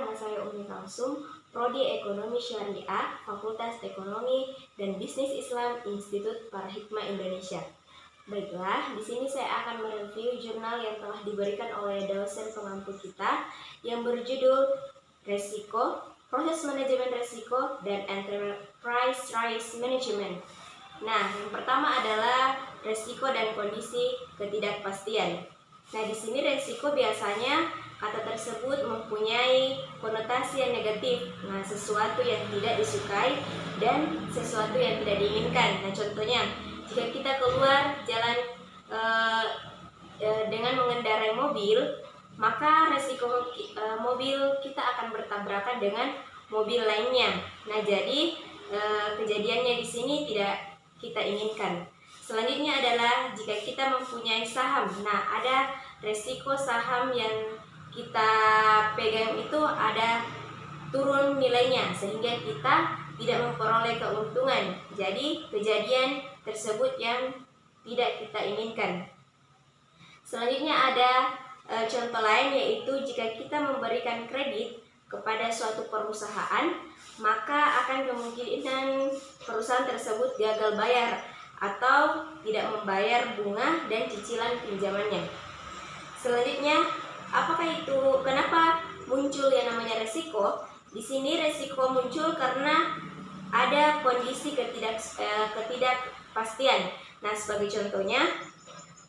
nama saya Umi Kalsum, Prodi Ekonomi Syariah, Fakultas Ekonomi dan Bisnis Islam, Institut Parahikmah Indonesia. Baiklah, di sini saya akan mereview jurnal yang telah diberikan oleh dosen pengampu kita yang berjudul Resiko, Proses Manajemen Resiko, dan Enterprise Risk Management. Nah, yang pertama adalah resiko dan kondisi ketidakpastian. Nah, di sini resiko biasanya kata tersebut mempunyai konotasi yang negatif. Nah, sesuatu yang tidak disukai dan sesuatu yang tidak diinginkan. Nah, contohnya, jika kita keluar jalan dengan mengendarai mobil, maka resiko mobil kita akan bertabrakan dengan mobil lainnya. Nah, jadi kejadiannya di sini tidak kita inginkan. Selanjutnya adalah jika kita mempunyai saham. Nah, ada resiko saham yang kita pegang itu ada turun nilainya sehingga kita tidak memperoleh keuntungan. Jadi kejadian tersebut yang tidak kita inginkan. Selanjutnya ada contoh lain, yaitu jika kita memberikan kredit kepada suatu perusahaan, maka akan kemungkinan perusahaan tersebut gagal bayar atau tidak membayar bunga dan cicilan pinjamannya. Selanjutnya, apakah itu? Kenapa muncul yang namanya resiko? Di sini resiko muncul karena ada kondisi ketidakpastian. Nah, sebagai contohnya,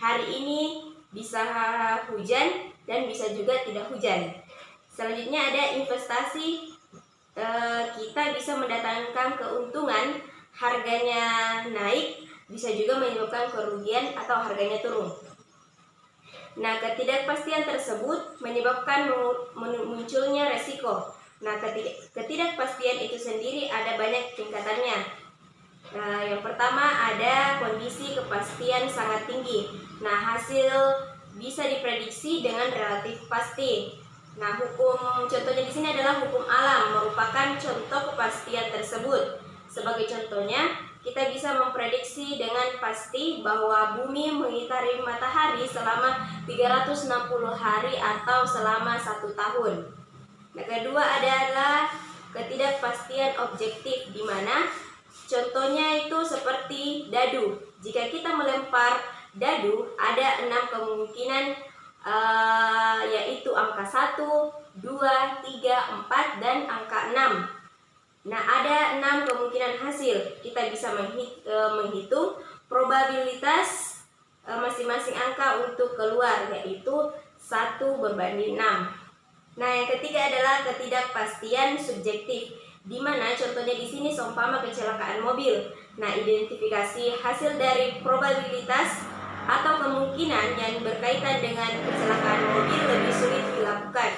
hari ini bisa hujan dan bisa juga tidak hujan. Selanjutnya ada investasi, kita bisa mendatangkan keuntungan, harganya naik, bisa juga menyebabkan kerugian atau harganya turun. Nah, ketidakpastian tersebut menyebabkan munculnya resiko. Nah, ketidakpastian itu sendiri ada banyak tingkatannya. Yang pertama ada kondisi kepastian sangat tinggi. Nah, hasil bisa diprediksi dengan relatif pasti. Nah, contohnya di sini adalah hukum alam merupakan contoh kepastian tersebut. Sebagai contohnya, kita bisa memprediksi dengan pasti bahwa bumi mengitari matahari selama 360 hari atau selama 1 tahun. Nah, kedua adalah ketidakpastian objektif, di mana contohnya itu seperti dadu. Jika kita melempar dadu, ada 6 kemungkinan, yaitu angka 1, 2, 3, 4, dan angka 6. Nah, ada 6 kemungkinan hasil. Kita bisa menghitung probabilitas masing-masing angka untuk keluar, yaitu 1/6. Nah, yang ketiga adalah ketidakpastian subjektif, di mana contohnya di sini seumpama kecelakaan mobil. Nah, identifikasi hasil dari probabilitas atau kemungkinan yang berkaitan dengan kecelakaan mobil lebih sulit dilakukan.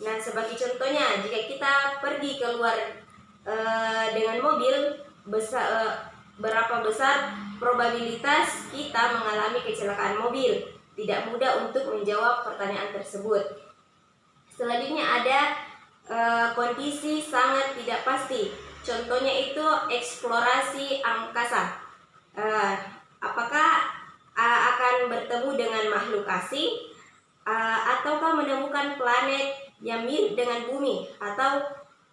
Nah, sebagai contohnya, jika kita pergi keluar dengan mobil, berapa besar probabilitas kita mengalami kecelakaan mobil? Tidak mudah untuk menjawab pertanyaan tersebut. Selanjutnya ada kondisi sangat tidak pasti. Contohnya itu eksplorasi angkasa. Apakah akan bertemu dengan makhluk asing, ataukah menemukan planet yang mirip dengan bumi, atau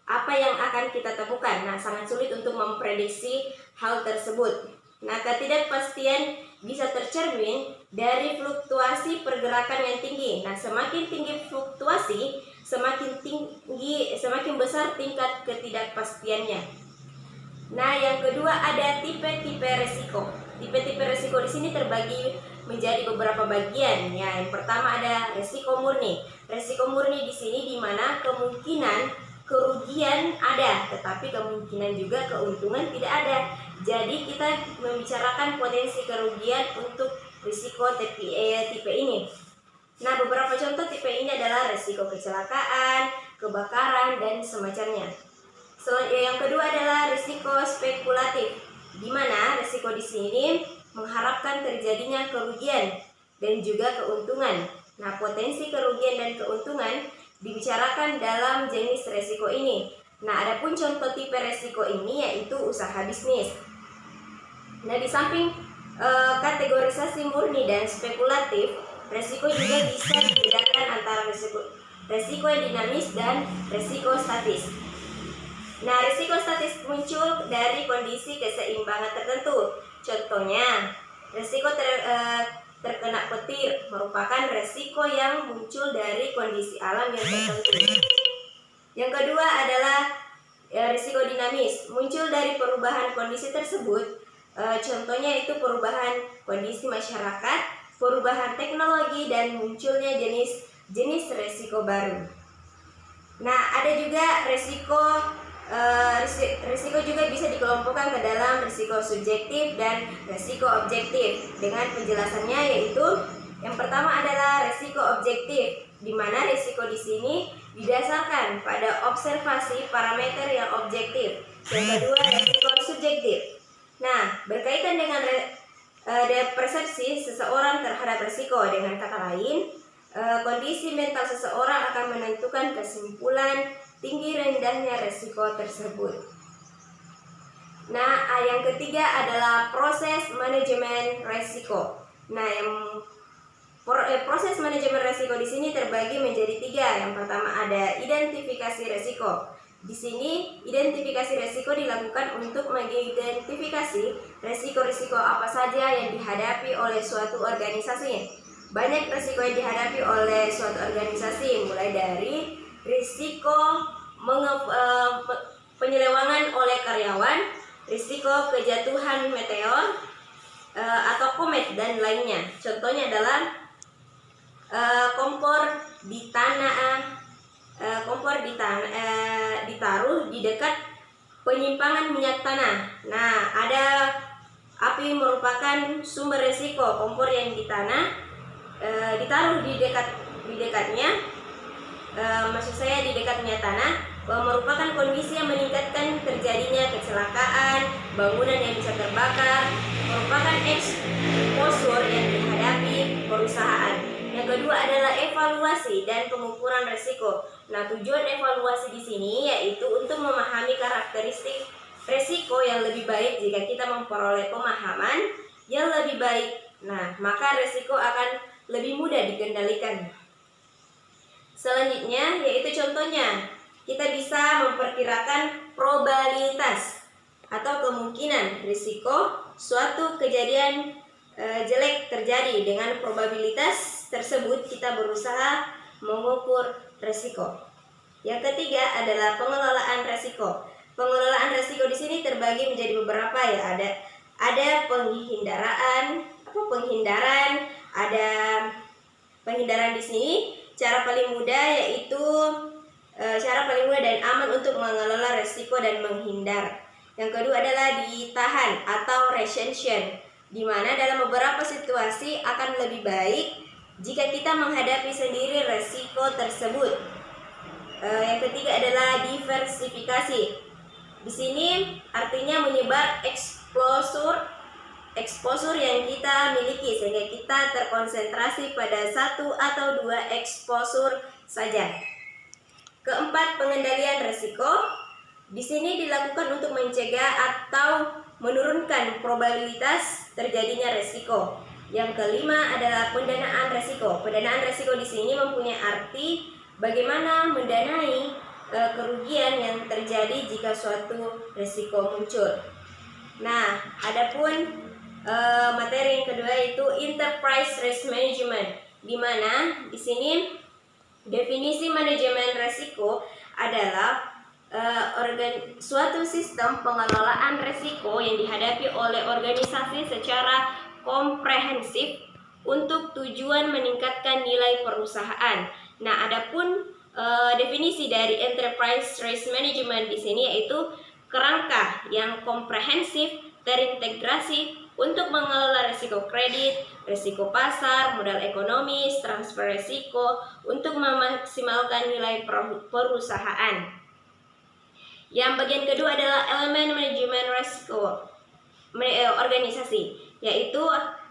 apa yang akan kita temukan? Nah, sangat sulit untuk memprediksi hal tersebut. Nah, ketidakpastian bisa tercermin dari fluktuasi pergerakan yang tinggi. Nah, semakin tinggi fluktuasi, semakin besar tingkat ketidakpastiannya. Nah, yang kedua ada tipe-tipe resiko. Tipe-tipe resiko di sini terbagi menjadi beberapa bagian. Ya, yang pertama ada resiko murni. Resiko murni di sini di mana kemungkinan kerugian ada, tetapi kemungkinan juga keuntungan tidak ada. Jadi kita membicarakan potensi kerugian untuk risiko tipe ini. Nah, beberapa contoh tipe ini adalah risiko kecelakaan, kebakaran, dan semacamnya. Yang kedua adalah risiko spekulatif, di mana risiko di sini mengharapkan terjadinya kerugian dan juga keuntungan. Nah, potensi kerugian dan keuntungan dibicarakan dalam jenis resiko ini. Nah, adapun contoh tipe resiko ini yaitu usaha bisnis. Nah, di samping kategorisasi murni dan spekulatif, resiko juga bisa dibedakan antara resiko yang dinamis, dan resiko statis. Nah, resiko statis muncul dari kondisi keseimbangan tertentu. Contohnya, resiko terkena petir merupakan resiko yang muncul dari kondisi alam yang tertentu. Yang kedua adalah risiko dinamis, muncul dari perubahan kondisi tersebut. Contohnya itu perubahan kondisi masyarakat, perubahan teknologi, dan munculnya jenis risiko baru. Nah, ada juga risiko juga bisa dikelompokkan ke dalam risiko subjektif dan risiko objektif. Dengan penjelasannya yaitu yang pertama adalah risiko objektif, di mana risiko di sini didasarkan pada observasi parameter yang objektif. Yang kedua, risiko subjektif. Nah, berkaitan dengan persepsi seseorang terhadap risiko. Dengan kata lain, kondisi mental seseorang akan menentukan kesimpulan tinggi rendahnya risiko tersebut. Nah, yang ketiga adalah proses manajemen risiko. Nah, proses manajemen risiko di sini terbagi menjadi 3. Yang pertama ada identifikasi risiko. Di sini identifikasi risiko dilakukan untuk mengidentifikasi risiko-risiko apa saja yang dihadapi oleh suatu organisasi. Banyak risiko yang dihadapi oleh suatu organisasi, mulai dari risiko penyelewangan oleh karyawan, risiko kejatuhan meteor atau komet, dan lainnya. Contohnya adalah kompor ditaruh di dekat penyimpangan minyak tanah. Nah, ada api merupakan sumber risiko. Kompor yang ditaruh di dekatnya, di dekatnya tanah, merupakan kondisi yang meningkatkan terjadinya kecelakaan, bangunan yang bisa terbakar, merupakan exposure yang dihadapi perusahaan. Yang kedua adalah evaluasi dan pengukuran risiko. Nah, tujuan evaluasi di sini yaitu untuk memahami karakteristik risiko yang lebih baik. Jika kita memperoleh pemahaman yang lebih baik, nah, maka risiko akan lebih mudah dikendalikan. Selanjutnya yaitu contohnya, kita bisa memperkirakan probabilitas atau kemungkinan risiko suatu kejadian jelek terjadi. Dengan probabilitas tersebut kita berusaha mengukur risiko. Yang ketiga adalah pengelolaan risiko. Pengelolaan risiko di sini terbagi menjadi beberapa, ya. Ada penghindaran, ada penghindaran di sini. Cara paling mudah dan aman untuk mengelola risiko dan menghindar. Yang kedua adalah ditahan atau retention, di mana dalam beberapa situasi akan lebih baik jika kita menghadapi sendiri risiko tersebut. Yang ketiga adalah diversifikasi. Di sini artinya menyebar exposure yang kita miliki, sehingga kita terkonsentrasi pada 1 atau 2 exposure saja. Keempat, pengendalian risiko. Di sini dilakukan untuk mencegah atau menurunkan probabilitas terjadinya risiko. Yang kelima adalah pendanaan risiko. Pendanaan risiko di sini mempunyai arti bagaimana mendanai kerugian yang terjadi jika suatu risiko muncul. Nah, adapun materi yang kedua itu enterprise risk management, di mana di sini definisi manajemen risiko adalah suatu sistem pengelolaan risiko yang dihadapi oleh organisasi secara komprehensif untuk tujuan meningkatkan nilai perusahaan. Nah, adapun definisi dari enterprise risk management di sini yaitu kerangka yang komprehensif terintegrasi untuk mengelola risiko kredit, risiko pasar, modal ekonomis, transfer risiko untuk memaksimalkan nilai perusahaan. Yang bagian kedua adalah elemen manajemen risiko organisasi, yaitu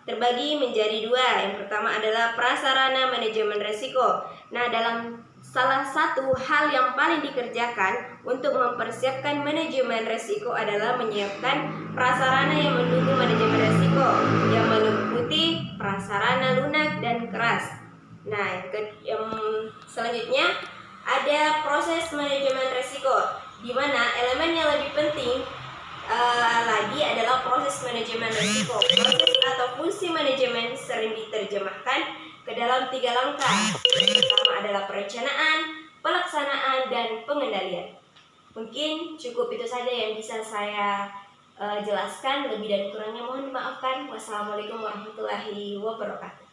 terbagi menjadi 2. Yang pertama adalah prasarana manajemen risiko. Nah, dalam salah satu hal yang paling dikerjakan untuk mempersiapkan manajemen risiko adalah menyiapkan prasarana yang mendukung manajemen risiko, yang meliputi prasarana lunak dan keras. Nah, yang Selanjutnya ada proses manajemen risiko, di mana elemen yang lebih penting lagi adalah proses manajemen risiko. Proses atau fungsi manajemen sering diterjemahkan ke dalam 3 langkah. Yang pertama adalah perencanaan, pelaksanaan, dan pengendalian. Mungkin cukup itu saja yang bisa saya jelaskan. Lebih dan kurangnya mohon dimaafkan. Wassalamualaikum warahmatullahi wabarakatuh.